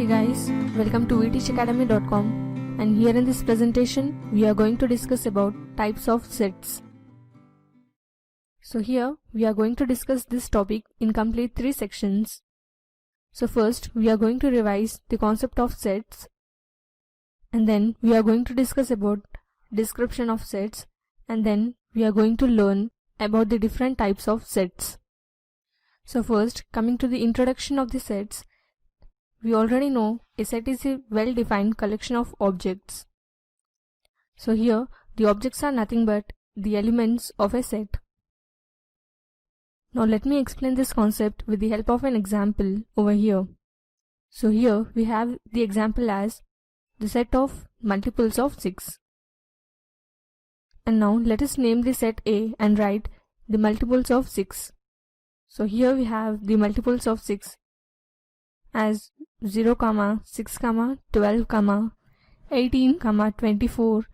Hey guys, welcome to vteachacademy.com, and here in this presentation we are going to discuss about types of sets. So here we are going to discuss this topic in complete 3 sections. So first we are going to revise the concept of sets, and then we are going to discuss about description of sets, and then we are going to learn about the different types of sets. So first, coming to the introduction of the sets, we already know a set is a well-defined collection of objects. So here the objects are nothing but the elements of a set. Now let me explain this concept with the help of an example over here. So here we have the example as the set of multiples of 6. And now let us name the set A and write the multiples of 6. So here we have the multiples of 6 as 0, 6, 12, 18, 24,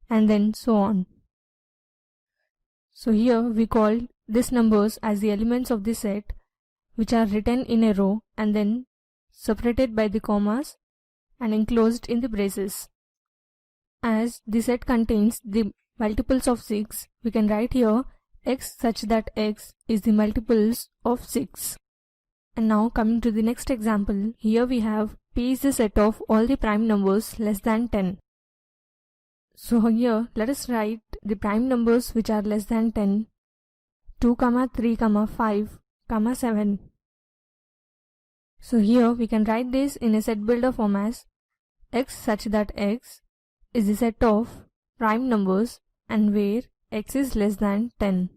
and then so on. So here we call these numbers as the elements of the set, which are written in a row and then separated by the commas and enclosed in the braces. As the set contains the multiples of 6, we can write here x such that x is the multiples of 6. And now coming to the next example, here we have P is the set of all the prime numbers less than 10. So here let us write the prime numbers which are less than 10, 2, 3, 5, 7. So here we can write this in a set builder form as x such that x is the set of prime numbers and where x is less than 10.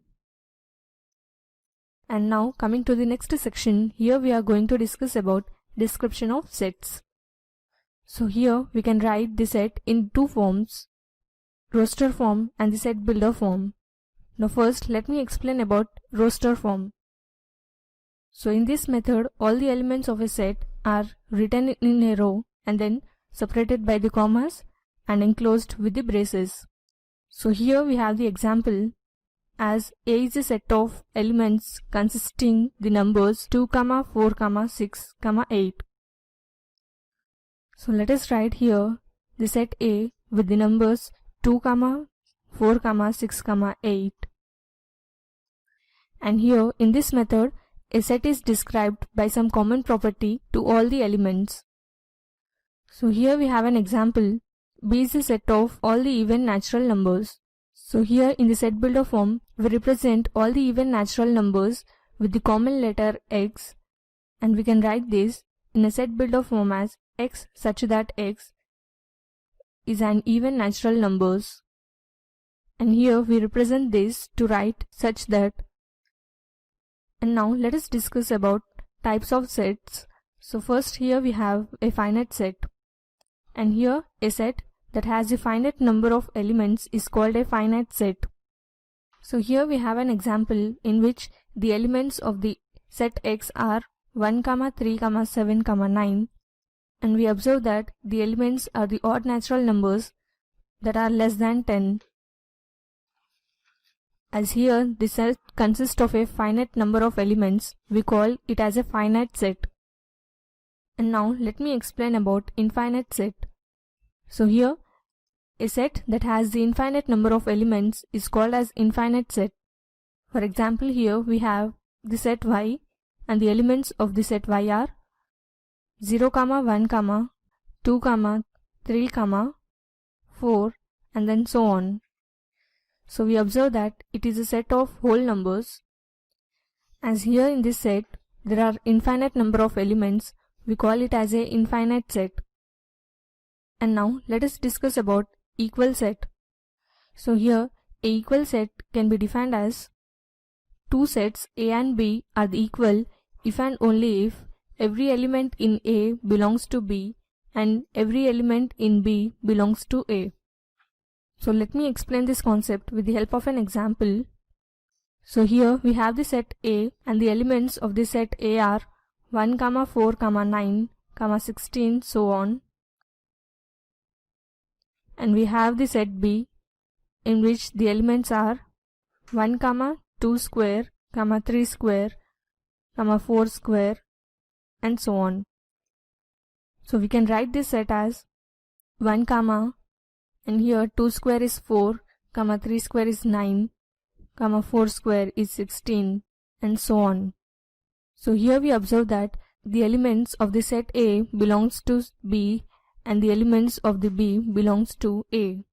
And now coming to the next section, here we are going to discuss about description of sets. So here we can write the set in two forms, roster form and the set builder form. Now first let me explain about roster form. So in this method all the elements of a set are written in a row and then separated by the commas and enclosed with the braces. So here we have the example as A is a set of elements consisting the numbers 2, 4, 6, 8. So let us write here the set A with the numbers 2, 4, 6, 8. And here in this method a set is described by some common property to all the elements. So here we have an example. B is a set of all the even natural numbers. So here in the set builder form, we represent all the even natural numbers with the common letter x, and we can write this in a set builder form as x such that x is an even natural numbers. And here we represent this to write such that. And now let us discuss about types of sets. So first here we have a finite set, and here a set that has a finite number of elements is called a finite set. So here we have an example in which the elements of the set X are 1, 3, 7, 9, and we observe that the elements are the odd natural numbers that are less than 10. As here the set consists of a finite number of elements, we call it as a finite set. And now let me explain about infinite set. So here a set that has the infinite number of elements is called as infinite set. For example, here we have the set Y, and the elements of the set Y are 0, 1, 2, 3, 4, and then so on. So we observe that it is a set of whole numbers. As here in this set there are infinite number of elements, we call it as a infinite set. And now let us discuss about equal set. So here a equal set can be defined as two sets A and B are the equal if and only if every element in A belongs to B and every element in B belongs to A. So let me explain this concept with the help of an example. So here we have the set A, and the elements of the set A are 1, 4, 9, 16, so on. And we have the set B, in which the elements are 1, 2 square, 3 square, 4 square, and so on. So we can write this set as 1 comma, and here 2 square is 4, comma 3 square is 9, comma 4 square is 16, and so on. So here we observe that the elements of the set A belongs to B and the elements of the B belongs to A.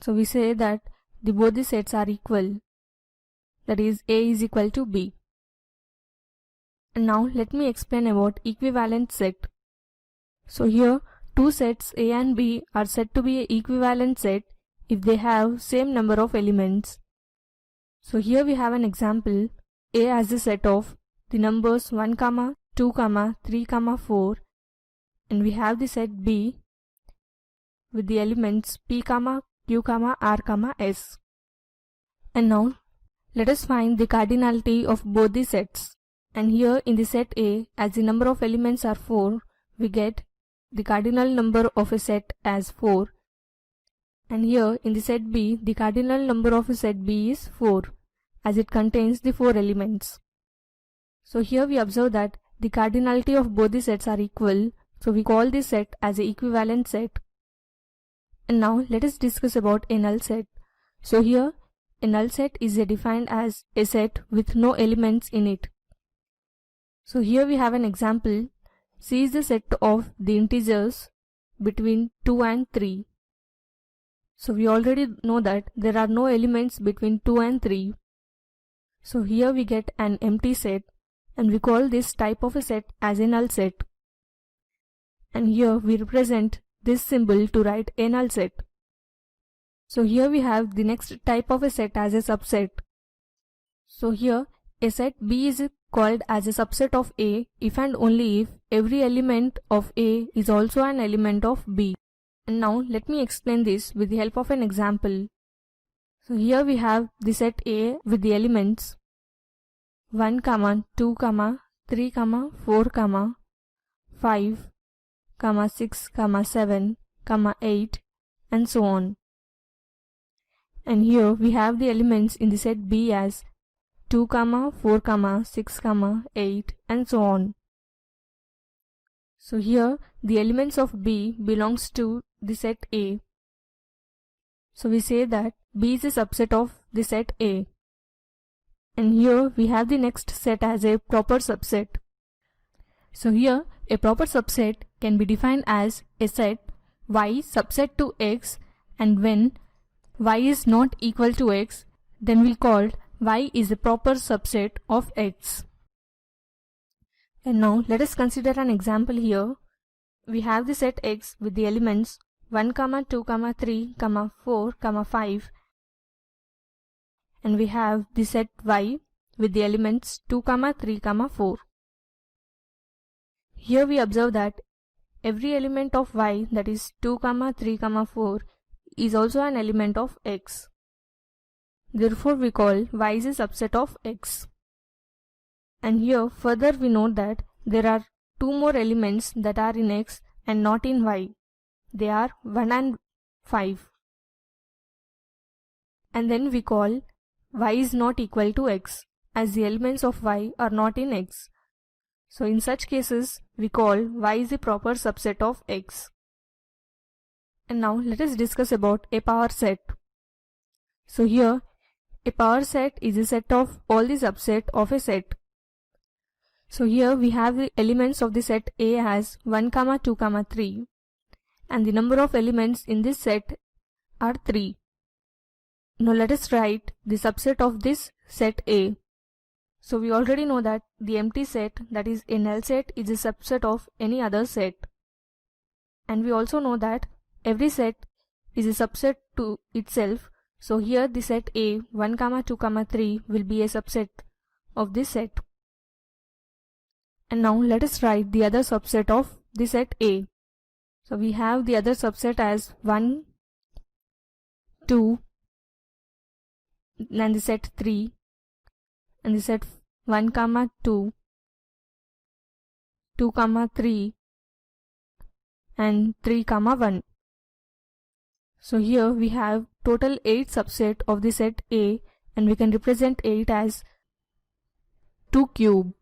So we say that both the sets are equal, that is A is equal to B. And now let me explain about equivalent set. So here two sets A and B are said to be an equivalent set if they have same number of elements. So here we have an example. A has a set of the numbers 1, 2, 3, 4, and we have the set B with the elements P, Q, R, S. And now let us find the cardinality of both the sets. And here in the set A, as the number of elements are 4, we get the cardinal number of a set as 4. And here in the set B, the cardinal number of a set B is 4, as it contains the 4 elements. So here we observe that the cardinality of both the sets are equal, so we call this set as an equivalent set. And now let us discuss about a null set. So here a null set is defined as a set with no elements in it. So here we have an example. C is the set of the integers between 2 and 3. So we already know that there are no elements between 2 and 3. So here we get an empty set, and we call this type of a set as a null set. And here we represent this symbol to write a null set. So here we have the next type of a set as a subset. So here a set B is called as a subset of A if and only if every element of A is also an element of B. And now let me explain this with the help of an example. So here we have the set A with the elements 1, 2, 3, 4, 5, 6, 7, 8, and so on. And here we have the elements in the set B as 2, 4, 6, 8, and so on. So here the elements of B belongs to the set A. So we say that B is a subset of the set A. And here we have the next set as a proper subset. So here a proper subset can be defined as a set Y subset to X, and when Y is not equal to X, then we'll call Y is a proper subset of X. And now let us consider an example here. We have the set X with the elements 1, 2, 3, 4, 5, and we have the set Y with the elements 2, 3, 4. Here we observe that every element of Y, that is 2, 3, 4, is also an element of X. Therefore we call Y is a subset of X. And here further we note that there are two more elements that are in X and not in Y. They are 1 and 5. And then we call Y is not equal to X, as the elements of Y are not in X. So in such cases we call Y is a proper subset of X. And now let us discuss about a power set. So here a power set is a set of all the subset of a set. So here we have the elements of the set A as 1, 2, 3, and the number of elements in this set are 3. Now let us write the subset of this set A. So we already know that the empty set, that is a null set, is a subset of any other set. And we also know that every set is a subset to itself. So here the set A 1, 2, 3 will be a subset of this set. And now let us write the other subset of the set A. So we have the other subset as 1, 2, and the set 3, and the set 1, 2, 2, 3, and 3, 1. So here we have total 8 subset of the set A, and we can represent 8 as 2 cube.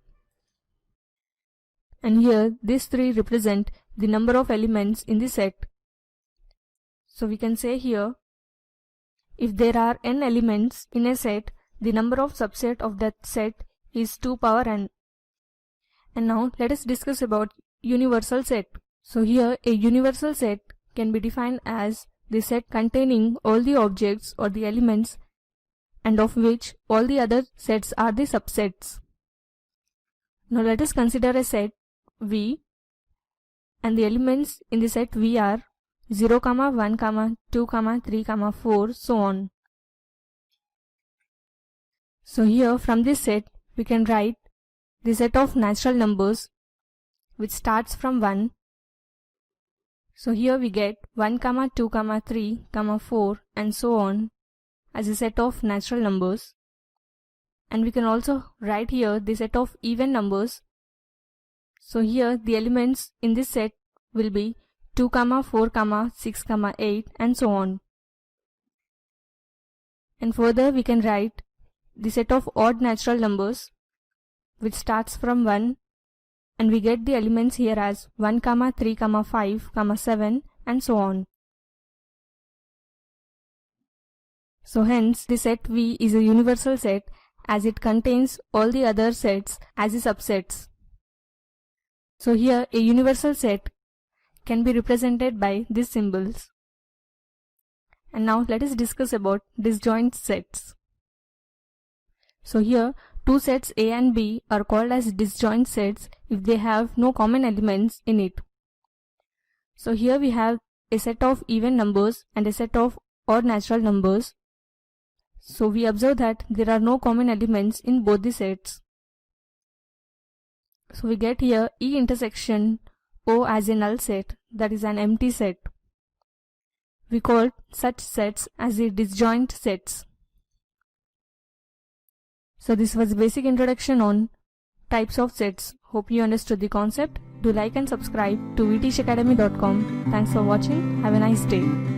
and here these 3 represent the number of elements in the set. So we can say here, if there are n elements in a set, the number of subset of that set is 2 power n. And now let us discuss about universal set. So here a universal set can be defined as the set containing all the objects or the elements and of which all the other sets are the subsets. Now let us consider a set V, and the elements in the set V are 0, 1, 2, 3, 4, so on. So here from this set we can write the set of natural numbers which starts from 1. So here we get 1, 2, 3, 4 and so on as a set of natural numbers. And we can also write here the set of even numbers. So here the elements in this set will be 2, 4, 6, 8 and so on. And further we can write the set of odd natural numbers which starts from 1, and we get the elements here as 1, 3, 5, 7 and so on. So hence the set V is a universal set as it contains all the other sets as the subsets. So here a universal set can be represented by these symbols. And now let us discuss about disjoint sets. So here two sets A and B are called as disjoint sets if they have no common elements in it. So here we have a set of even numbers and a set of odd natural numbers. So we observe that there are no common elements in both the sets. So we get here E intersection O as a null set, that is an empty set. We call such sets as the disjoint sets. So this was a basic introduction on types of sets. Hope you understood the concept. Do like and subscribe to vtishacademy.com. Thanks for watching. Have a nice day.